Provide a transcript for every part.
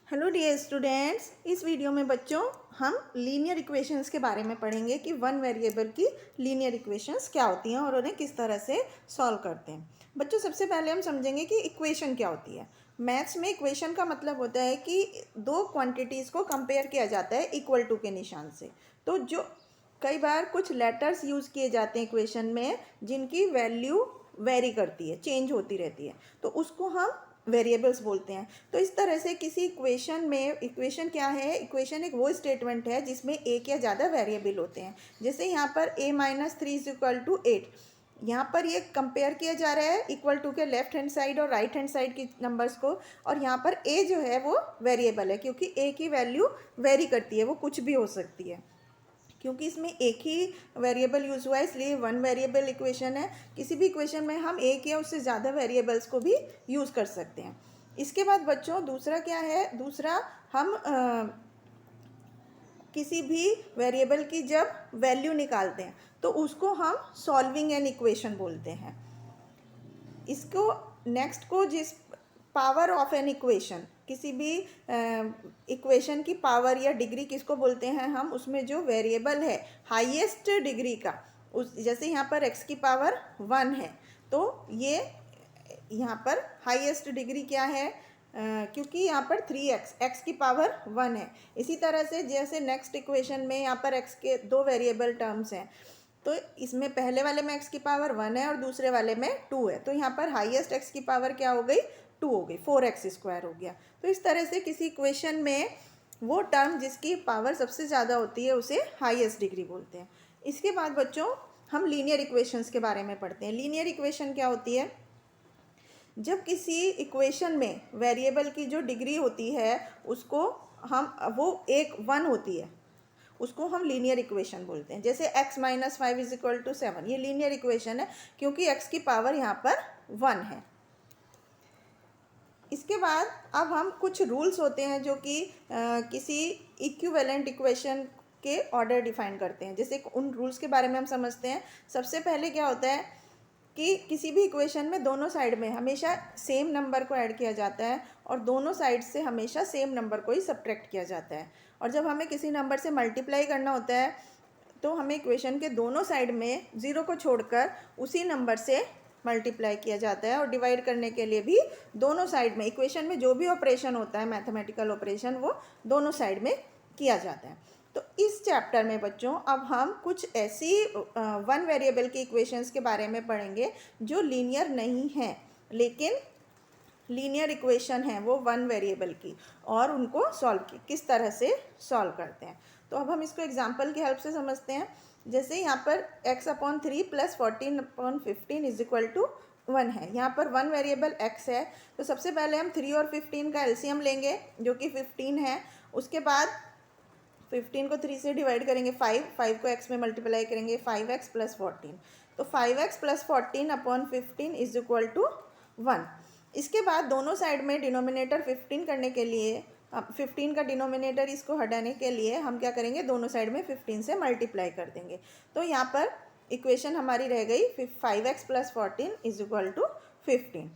Hello dear students, इस video में बच्चों हम लीनियर इक्वेशंस के बारे में पढ़ेंगे कि वन वेरिएबल की लीनियर इक्वेशंस क्या होती हैं और उन्हें किस तरह से सॉल्व करते हैं। बच्चों, सबसे पहले हम समझेंगे कि इक्वेशन क्या होती है। मैथ्स में इक्वेशन का मतलब होता है कि दो क्वांटिटीज़ को कंपेयर किया जाता है इक्वल टू के निशान से। तो जो कई बार कुछ लेटर्स यूज़ किए जाते हैं इक्वेशन में जिनकी वैल्यू वेरी करती है, चेंज होती रहती है, तो उसको हम वेरिएबल्स बोलते हैं। तो इस तरह से किसी इक्वेशन में, इक्वेशन क्या है, इक्वेशन एक वो स्टेटमेंट है जिसमें एक या ज़्यादा वेरिएबल होते हैं। जैसे यहाँ पर a-3 इज इक्वल टू 8, यहाँ पर ये कंपेयर किया जा रहा है इक्वल टू के लेफ्ट हैंड साइड और राइट हैंड साइड की नंबर्स को, और यहाँ पर a जो है वो वेरिएबल है क्योंकि a की वैल्यू वेरी करती है, वो कुछ भी हो सकती है। क्योंकि इसमें एक ही वेरिएबल यूज़ हुआ है इसलिए वन वेरिएबल इक्वेशन है। किसी भी इक्वेशन में हम एक या उससे ज़्यादा वेरिएबल्स को भी यूज़ कर सकते हैं। इसके बाद बच्चों दूसरा क्या है, दूसरा हम किसी भी वेरिएबल की जब वैल्यू निकालते हैं तो उसको हम सॉल्विंग एन इक्वेशन बोलते हैं। इसको नेक्स्ट को जिस पावर ऑफ एन इक्वेशन, किसी भी इक्वेशन की पावर या डिग्री किसको बोलते हैं हम, उसमें जो वेरिएबल है हाईएस्ट डिग्री का, उस जैसे यहाँ पर x की पावर 1 है तो ये यहाँ पर हाईएस्ट डिग्री क्या है, क्योंकि यहाँ पर 3x, x की पावर 1 है। इसी तरह से जैसे नेक्स्ट इक्वेशन में यहाँ पर x के दो वेरिएबल टर्म्स हैं, तो इसमें पहले वाले में x की पावर 1 है और दूसरे वाले में 2 है, तो यहाँ पर हाईएस्ट x की पावर क्या हो गई, 2 हो गई, 4x² हो गया। तो इस तरह से किसी इक्वेशन में वो टर्म जिसकी पावर सबसे ज़्यादा होती है उसे हाईएस्ट डिग्री बोलते हैं। इसके बाद बच्चों हम लीनियर इक्वेशंस के बारे में पढ़ते हैं। लीनियर इक्वेशन क्या होती है, जब किसी इक्वेशन में वेरिएबल की जो डिग्री होती है उसको हम, वो एक 1 होती है, उसको हम लीनियर इक्वेशन बोलते हैं। जैसे x-5 इज इक्वल टू 7, ये लीनियर इक्वेशन है क्योंकि x की पावर यहाँ पर 1 है। इसके बाद अब हम कुछ रूल्स होते हैं जो कि किसी इक्विवेलेंट इक्वेशन के ऑर्डर डिफाइन करते हैं। जैसे उन रूल्स के बारे में हम समझते हैं। सबसे पहले क्या होता है कि किसी भी इक्वेशन में दोनों साइड में हमेशा सेम नंबर को ऐड किया जाता है और दोनों साइड से हमेशा सेम नंबर को ही सब्ट्रैक्ट किया जाता है। और जब हमें किसी नंबर से मल्टीप्लाई करना होता है तो हमें इक्वेशन के दोनों साइड में ज़ीरो को छोड़कर उसी नंबर से मल्टीप्लाई किया जाता है, और डिवाइड करने के लिए भी दोनों साइड में, इक्वेशन में जो भी ऑपरेशन होता है मैथमेटिकल ऑपरेशन, वो दोनों साइड में किया जाता है। तो इस चैप्टर में बच्चों अब हम कुछ ऐसी वन वेरिएबल की इक्वेशंस के बारे में पढ़ेंगे जो लीनियर नहीं हैं लेकिन लीनियर इक्वेशन है वो वन वेरिएबल की, और उनको सॉल्व किस तरह से सॉल्व करते हैं। तो अब हम इसको एग्जांपल की हेल्प से समझते हैं। जैसे यहाँ पर x/3 + 14/15 इज इक्वल टू 1 है। यहाँ पर वन वेरिएबल x है, तो सबसे पहले हम 3 और 15 का एलसीएम लेंगे जो कि 15 है। उसके बाद 15 को 3 से डिवाइड करेंगे, 5 को x में मल्टीप्लाई करेंगे, 5x + 14, तो 5x + 14/15 इज इक्वल टू 1। इसके बाद दोनों साइड में डिनोमिनेटर 15 करने के लिए, 15 का डिनोमिनेटर इसको हटाने के लिए हम क्या करेंगे, दोनों साइड में 15 से मल्टीप्लाई कर देंगे। तो यहाँ पर इक्वेशन हमारी रह गई 5x + 14 इज इक्वल टू 15।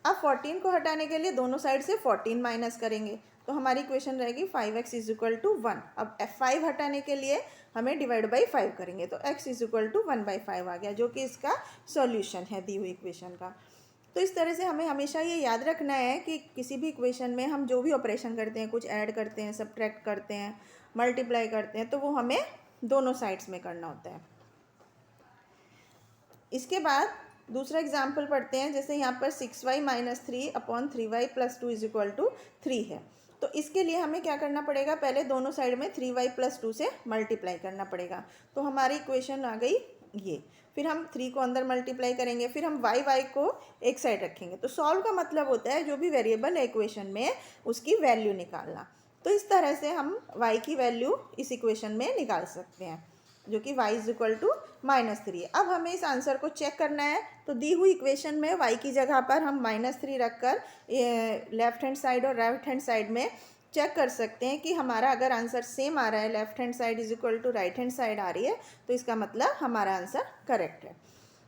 अब 14 को हटाने के लिए दोनों साइड से 14 माइनस करेंगे, तो हमारी इक्वेशन रहेगी 5x इज इक्वल टू 1। अब f5 हटाने के लिए हमें डिवाइड बाई 5 करेंगे, तो x इज इक्वल टू 1/5 आ गया, जो कि इसका सॉल्यूशन है दी हुई इक्वेशन का। तो इस तरह से हमें हमेशा ये याद रखना है कि किसी भी इक्वेशन में हम जो भी ऑपरेशन करते हैं, कुछ ऐड करते हैं, सब्ट्रैक्ट करते हैं, मल्टीप्लाई करते हैं, तो वो हमें दोनों साइड्स में करना होता है। इसके बाद दूसरा एग्जाम्पल पढ़ते हैं। जैसे यहाँ पर 6y - 3/3y + 2 is equal to 3 है, तो इसके लिए हमें क्या करना पड़ेगा, पहले दोनों साइड में 3y + 2 से मल्टीप्लाई करना पड़ेगा। तो हमारी इक्वेशन आ गई ये, फिर हम 3 को अंदर मल्टीप्लाई करेंगे, फिर हम y को एक साइड रखेंगे। तो सॉल्व का मतलब होता है जो भी वेरिएबल है इक्वेशन में उसकी वैल्यू निकालना। तो इस तरह से हम y की वैल्यू इस इक्वेशन में निकाल सकते हैं, जो कि y इज इक्वल टू -3 है। अब हमें इस आंसर को चेक करना है, तो दी हुई इक्वेशन में y की जगह पर हम -3 रखकर लेफ्ट हैंड साइड और राइट हैंड साइड में चेक कर सकते हैं कि हमारा अगर आंसर सेम आ रहा है, left hand side is equal to right hand side आ रही है, तो इसका मतलब हमारा आंसर करेक्ट है।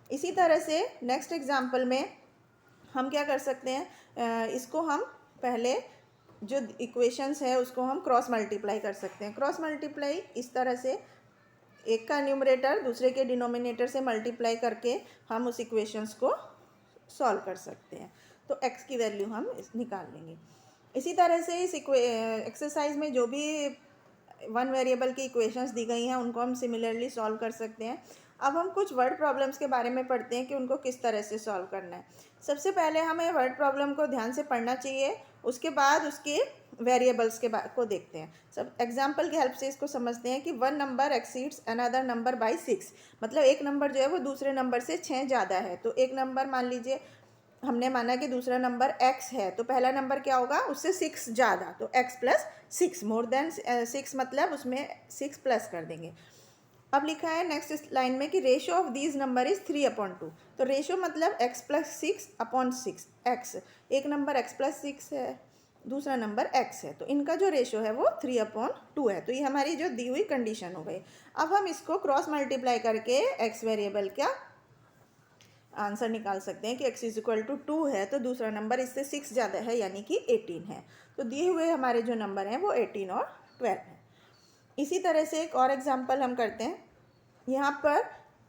इसी तरह से नेक्स्ट एग्जाम्पल में हम क्या कर सकते हैं, इसको हम पहले जो इक्वेशंस है उसको हम क्रॉस मल्टीप्लाई कर सकते हैं। क्रॉस मल्टीप्लाई इस तरह से, एक का न्यूमरेटर दूसरे के डिनोमिनेटर से मल्टीप्लाई करके हम उस इक्वेशंस को सॉल्व कर सकते हैं। तो x की वैल्यू हम निकाल लेंगे। इसी तरह से इस एक्सरसाइज में जो भी वन वेरिएबल की इक्वेशंस दी गई हैं उनको हम सिमिलरली सॉल्व कर सकते हैं। अब हम कुछ वर्ड प्रॉब्लम्स के बारे में पढ़ते हैं कि उनको किस तरह से सॉल्व करना है। सबसे पहले हमें वर्ड प्रॉब्लम को ध्यान से पढ़ना चाहिए, उसके बाद उसके वेरिएबल्स को देखते हैं। सब एग्जाम्पल की हेल्प से इसको समझते हैं कि one number exceeds another number by 6, मतलब एक नंबर जो है वो दूसरे नंबर से 6 ज़्यादा है। तो एक नंबर मान लीजिए हमने माना कि दूसरा नंबर x है, तो पहला नंबर क्या होगा, उससे 6 ज़्यादा, तो x प्लस 6, मोर देन 6 मतलब उसमें 6 प्लस कर देंगे। अब लिखा है नेक्स्ट लाइन में कि ratio of these number is 3/2। तो रेशो मतलब x प्लस 6/6, x, एक नंबर x प्लस 6 है, दूसरा नंबर x है, तो इनका जो रेशो है वो 3/2 है। तो ये हमारी जो दी हुई कंडीशन हो गई। अब हम इसको क्रॉस मल्टीप्लाई करके x वेरिएबल का आंसर निकाल सकते हैं कि x इज इक्वल टू 2 है, तो दूसरा नंबर इससे 6 ज़्यादा है यानी कि 18 है। तो दिए हुए हमारे जो नंबर हैं वो 18 और 12 है। इसी तरह से एक और एग्जांपल हम करते हैं। यहाँ पर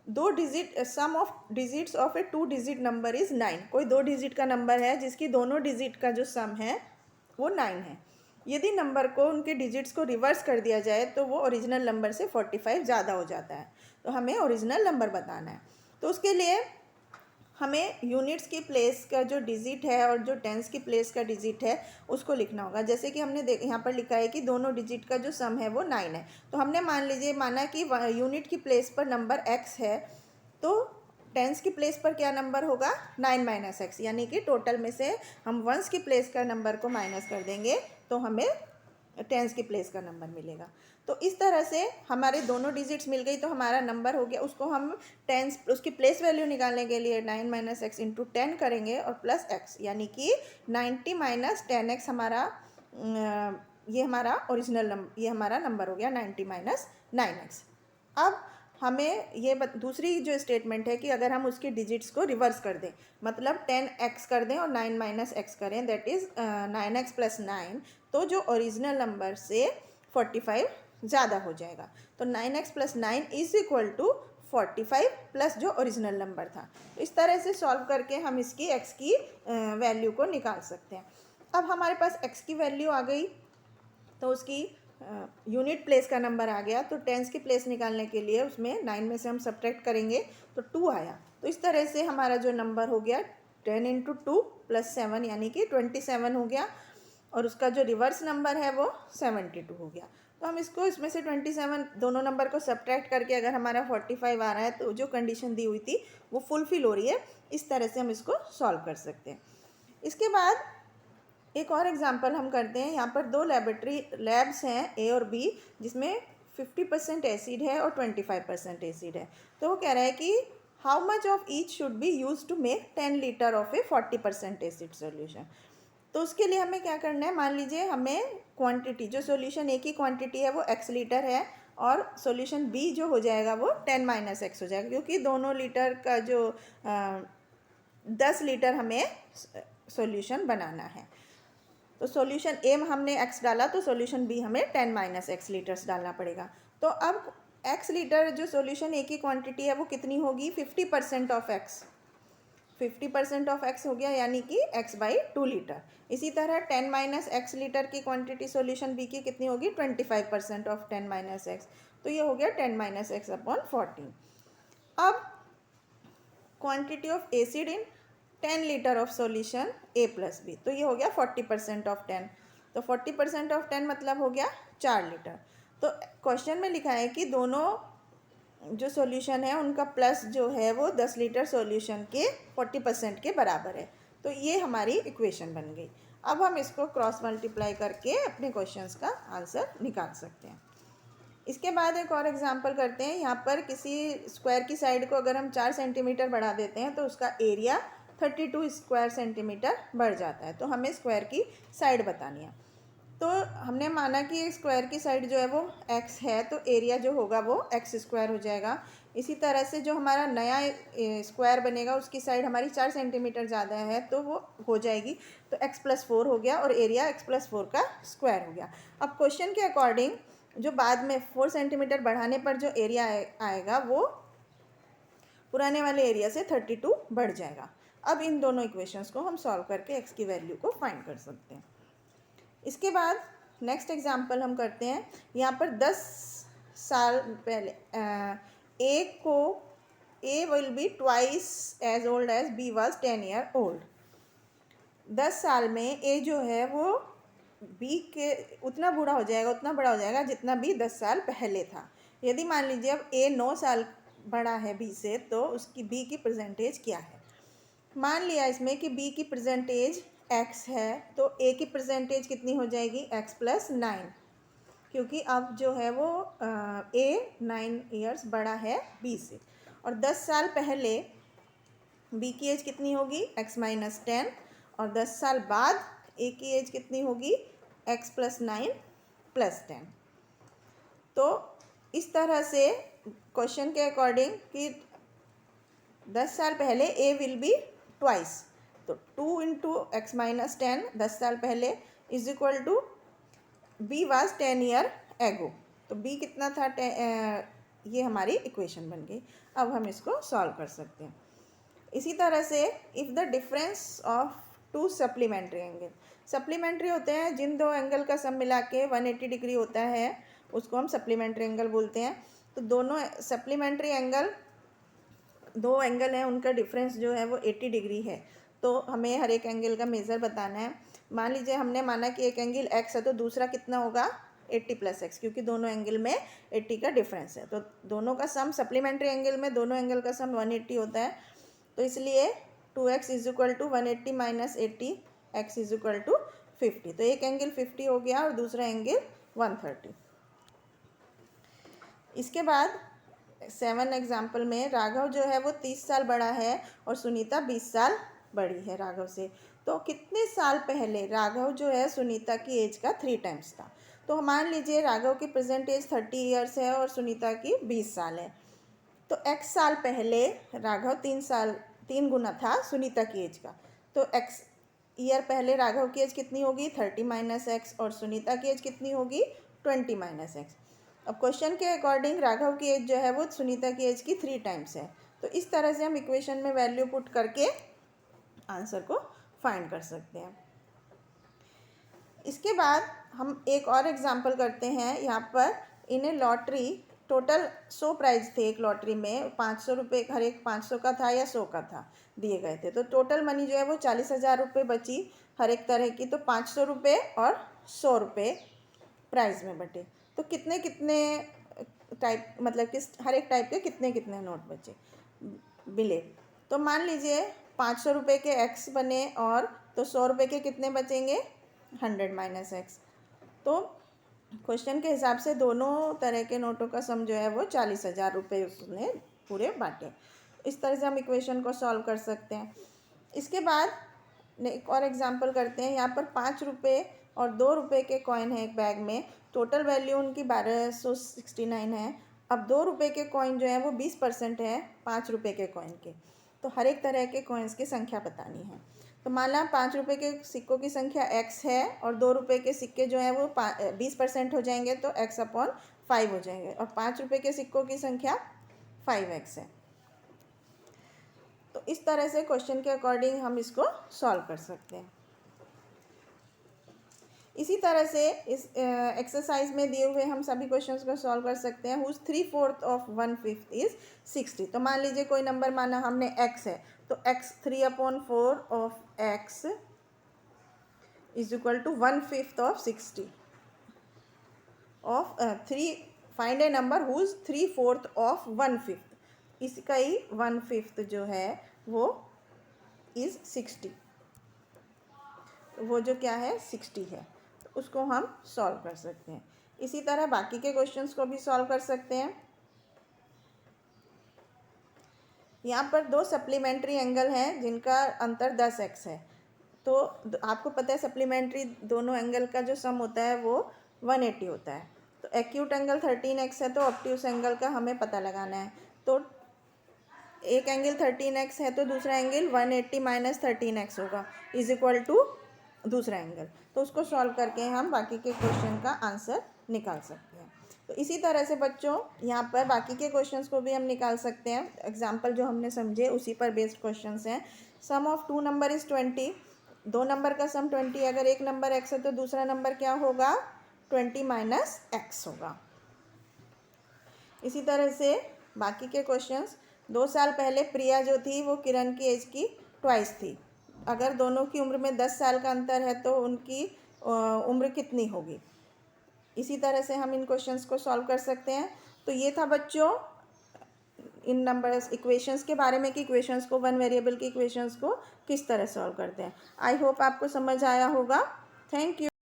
दो digit, sum of digits of a 2 digit number is 9। कोई 2 डिजिट का नंबर है जिसकी दोनों डिजिट का जो सम है वो 9 है। यदि नंबर को, उनके डिजिट्स को रिवर्स कर दिया जाए तो वो ओरिजिनल नंबर से 45 ज़्यादा हो जाता है। तो हमें ओरिजिनल नंबर बताना है। तो उसके लिए हमें यूनिट्स की प्लेस का जो डिजिट है और जो टेंस की प्लेस का डिजिट है उसको लिखना होगा। जैसे कि हमने यहाँ पर लिखा है कि दोनों डिजिट का जो सम है वो 9 है। तो हमने माना कि यूनिट की प्लेस पर नंबर x है, तो टेंस की प्लेस पर क्या नंबर होगा, 9 माइनस एक्स, यानी कि टोटल में से हम वंस की प्लेस का नंबर को माइनस कर देंगे तो हमें टेंस की प्लेस का नंबर मिलेगा। तो इस तरह से हमारे दोनों डिजिट्स मिल गई तो हमारा नंबर हो गया। उसको हम टेंस, उसकी प्लेस वैल्यू निकालने के लिए 9 माइनस एक्स इंटू 10 करेंगे और प्लस एक्स, यानी कि 90 माइनस 10x हमारा ये हमारा ओरिजिनल नंबर, ये हमारा नंबर हो गया 90 माइनस 9x। अब हमें ये दूसरी जो स्टेटमेंट है कि अगर हम उसकी डिजिट्स को रिवर्स कर दें, मतलब 10x कर दें और 9 माइनस एक्स करें, दैट इज़ 9x प्लस 9, तो जो ओरिजिनल नंबर से 45 ज़्यादा हो जाएगा। तो 9x plus 9 is equal to 45 plus जो ओरिजिनल नंबर था। तो इस तरह से सॉल्व करके हम इसकी x की वैल्यू को निकाल सकते हैं। अब हमारे पास x की वैल्यू आ गई तो उसकी यूनिट प्लेस का नंबर आ गया। तो टेंस की प्लेस निकालने के लिए उसमें 9 में से हम सब्ट्रैक्ट करेंगे तो 2 आया। तो इस तरह से हमारा जो नंबर हो गया 10 इंटू 2 प्लस 7 यानी कि 27 हो गया, और उसका जो रिवर्स नंबर है वो 72 हो गया। तो हम इसको, इसमें से 27 दोनों नंबर को सब्ट्रैक्ट करके अगर हमारा 45 आ रहा है तो जो कंडीशन दी हुई थी वो फुलफिल हो रही है। इस तरह से हम इसको सॉल्व कर सकते हैं। इसके बाद एक और एग्जांपल हम करते हैं। यहाँ पर दो लैब्स हैं A और B, जिसमें 50% एसिड है और 25% एसिड है। तो वो कह रहा है कि how much of each should be use to make 10 litre of a 40% acid solution. तो उसके लिए हमें क्या करना है, मान लीजिए हमें क्वांटिटी, जो सॉल्यूशन A की क्वांटिटी है वो x लीटर है और सॉल्यूशन B जो हो जाएगा वो 10 माइनस एक्स हो जाएगा, क्योंकि दोनों लीटर का जो 10 लीटर हमें सॉल्यूशन बनाना है। तो सॉल्यूशन ए में हमने x डाला तो सॉल्यूशन बी हमें 10 माइनस एक्स लीटर्स डालना पड़ेगा। तो अब x लीटर जो सॉल्यूशन ए की क्वांटिटी है वो कितनी होगी, 50% ऑफ x, 50% ऑफ x हो गया, यानी कि x/2 लीटर। इसी तरह 10 माइनस एक्स लीटर की क्वांटिटी सॉल्यूशन बी की कितनी होगी, 25% ऑफ 10 माइनस एक्स, तो ये हो गया 10 माइनस एक्स अपॉन 14। अब quantity of acid in 10 litre of solution A plus B, तो ये हो गया 40% ऑफ 10। तो 40% ऑफ 10 मतलब हो गया 4 लीटर। तो क्वेश्चन में लिखा है कि दोनों जो सॉल्यूशन है उनका प्लस जो है वो 10 लीटर सॉल्यूशन के 40% के बराबर है। तो ये हमारी इक्वेशन बन गई। अब हम इसको क्रॉस मल्टीप्लाई करके अपने क्वेश्चंस का आंसर निकाल सकते हैं। इसके बाद एक और एग्जांपल करते हैं। यहाँ पर किसी स्क्वायर की साइड को अगर हम 4 सेंटीमीटर बढ़ा देते हैं तो उसका एरिया 32 स्क्वायर सेंटीमीटर बढ़ जाता है। तो हमें स्क्वायर की साइड बतानी है। तो हमने माना कि स्क्वायर की साइड जो है वो x है, तो एरिया जो होगा वो x स्क्वायर हो जाएगा। इसी तरह से जो हमारा नया स्क्वायर बनेगा उसकी साइड हमारी 4 सेंटीमीटर ज़्यादा है तो वो हो जाएगी, तो x+4 हो गया और एरिया x+4 का स्क्वायर हो गया। अब क्वेश्चन के अकॉर्डिंग जो बाद में 4 सेंटीमीटर बढ़ाने पर जो एरिया आएगा वो पुराने वाले एरिया से 32 बढ़ जाएगा। अब इन दोनों इक्वेशंस को हम सॉल्व करके x की वैल्यू को फाइंड कर सकते हैं। इसके बाद नेक्स्ट एग्जांपल हम करते हैं। यहाँ पर 10 साल पहले A will be twice as old as B was 10 year old. 10 साल में A जो है वो B के उतना बूढ़ा हो जाएगा, उतना बड़ा हो जाएगा जितना B 10 साल पहले था। यदि मान लीजिए अब A 9 साल बड़ा है B से, तो उसकी B की परसेंटेज क्या है। मान लिया इसमें कि B की परसेंटेज x है, तो A की परसेंटेज कितनी हो जाएगी x+9, क्योंकि अब जो है वो A 9 ईयर्स बड़ा है B से। और 10 साल पहले B की एज कितनी होगी x-10, और 10 साल बाद A की एज कितनी होगी x+9 + 10। तो इस तरह से क्वेश्चन के अकॉर्डिंग कि 10 साल पहले A विल बी ट्वाइस, तो 2 × x-10 10 साल पहले is equal to B was 10 year ago. तो B कितना था, ये हमारी इक्वेशन बन गई। अब हम इसको सॉल्व कर सकते हैं। इसी तरह से if the difference of to supplementary angle, supplementary होते हैं जिन दो एंगल का सम मिला के 180 डिग्री होता है, उसको हम सप्लीमेंट्री एंगल बोलते हैं। तो दोनों सप्लीमेंट्री एंगल, दो एंगल हैं, उनका डिफरेंस जो है वो 80 डिग्री है। तो हमें हर एक एंगल का मेज़र बताना है। मान लीजिए हमने माना कि एक एंगल x है, तो दूसरा कितना होगा 80 + x, क्योंकि दोनों एंगल में 80 का डिफरेंस है। तो दोनों का सम, सप्लीमेंट्री एंगल में दोनों एंगल का सम 180 होता है। तो इसलिए 2x = 180 - 80, x = 50। तो एक एंगल 50 हो गया और दूसरा एंगल 130। इसके बाद 7 एग्जाम्पल में राघव जो है वो 30 साल बड़ा है और सुनीता 20 साल बड़ी है राघव से। तो कितने साल पहले राघव जो है सुनीता की एज का 3 टाइम्स था। तो मान लीजिए राघव की प्रेजेंट एज 30 ईयर्स है और सुनीता की 20 साल है। तो x साल पहले राघव 3 गुना था सुनीता की एज का। तो x ईयर पहले राघव की एज कितनी होगी 30 - x, और सुनीता की एज कितनी होगी 20 - x। अब क्वेश्चन के अकॉर्डिंग राघव की एज जो है वो सुनीता की एज की 3 टाइम्स है। तो इस तरह से हम इक्वेशन में वैल्यू पुट करके आंसर को फाइंड कर सकते हैं। इसके बाद हम एक और एग्जांपल करते हैं। यहाँ पर इन्हें लॉटरी टोटल 100 प्राइज थे। एक लॉटरी में 500 रुपये, हर एक 500 का था या 100 का था, दिए गए थे। तो टोटल मनी जो है वो 40,000 रुपये बची हर एक तरह की। तो 500 रुपये और 100 रुपये प्राइज में बटे। तो कितने कितने टाइप, मतलब किस हर एक टाइप के कितने कितने नोट बचे मिले। तो मान लीजिए 500 रुपये के x बने, और तो 100 रुपये के कितने बचेंगे 100 - x। तो क्वेश्चन के हिसाब से दोनों तरह के नोटों का सम जो है वो 40,000 रुपये उसने पूरे बांटे। इस तरह से हम इक्वेशन को सॉल्व कर सकते हैं। इसके बाद एक और एग्जांपल करते हैं। यहाँ पर 5 रुपये और 2 रुपये के कॉइन है एक बैग में। टोटल वैल्यू उनकी 1269 है। अब 2 रुपये के कॉइन जो है वो 20% है 5 रुपये के कॉइन के। तो हर एक तरह के कॉइन्स की संख्या बतानी है। तो मान ला 5 रुपये के सिक्कों की संख्या x है, और 2 रुपये के सिक्के जो हैं वो 20% हो जाएंगे, तो x/5 हो जाएंगे। और 5 रुपये के सिक्कों की संख्या 5x है। तो इस तरह से क्वेश्चन के अकॉर्डिंग हम इसको सॉल्व कर सकते हैं। इसी तरह से इस एक्सरसाइज में दिए हुए हम सभी क्वेश्चंस को सॉल्व कर सकते हैं। Whose 3/4 of 1/5 is 60। तो मान लीजिए कोई नंबर माना हमने x है, तो x 3/4 of x is equal to 1/5 of 60 of 3। Find a number whose 3/4 of 1/5। इसका ही 1/5 जो है वो इज 60। वो जो क्या है 60 है। तो उसको हम सॉल्व कर सकते हैं। इसी तरह बाकी के क्वेश्चंस को भी सॉल्व कर सकते हैं। यहाँ पर 2 सप्लीमेंट्री एंगल हैं जिनका अंतर 10x है। तो आपको पता है सप्लीमेंट्री दोनों एंगल का जो सम होता है वो 180 होता है। तो एक्यूट एंगल 13x है, तो ऑब्ट्यूस एंगल का हमें पता लगाना है। तो एक एंगल 13x है तो दूसरा एंगल 180 माइनस 13x होगा इज इक्वल टू दूसरा एंगल। तो उसको सॉल्व करके हम बाकी के क्वेश्चन का आंसर निकाल सकते हैं। तो इसी तरह से बच्चों यहाँ पर बाकी के क्वेश्चंस को भी हम निकाल सकते हैं। एग्जाम्पल जो हमने समझे उसी पर बेस्ड क्वेश्चंस हैं। सम ऑफ 2 नंबर इज़ 20, 2 नंबर का सम 20, अगर एक नंबर x है तो दूसरा नंबर क्या होगा 20 माइनस x होगा। इसी तरह से बाकी के क्वेश्चंस, 2 साल पहले प्रिया जो थी वो किरण की एज की ट्वाइस थी, अगर दोनों की उम्र में 10 साल का अंतर है तो उनकी उम्र कितनी होगी। इसी तरह से हम इन क्वेश्चंस को सॉल्व कर सकते हैं। तो ये था बच्चों इन नंबर्स इक्वेशंस के बारे में कि इक्वेशंस को, वन वेरिएबल की इक्वेशंस को किस तरह सॉल्व करते हैं। आई होप आपको समझ आया होगा। Thank you.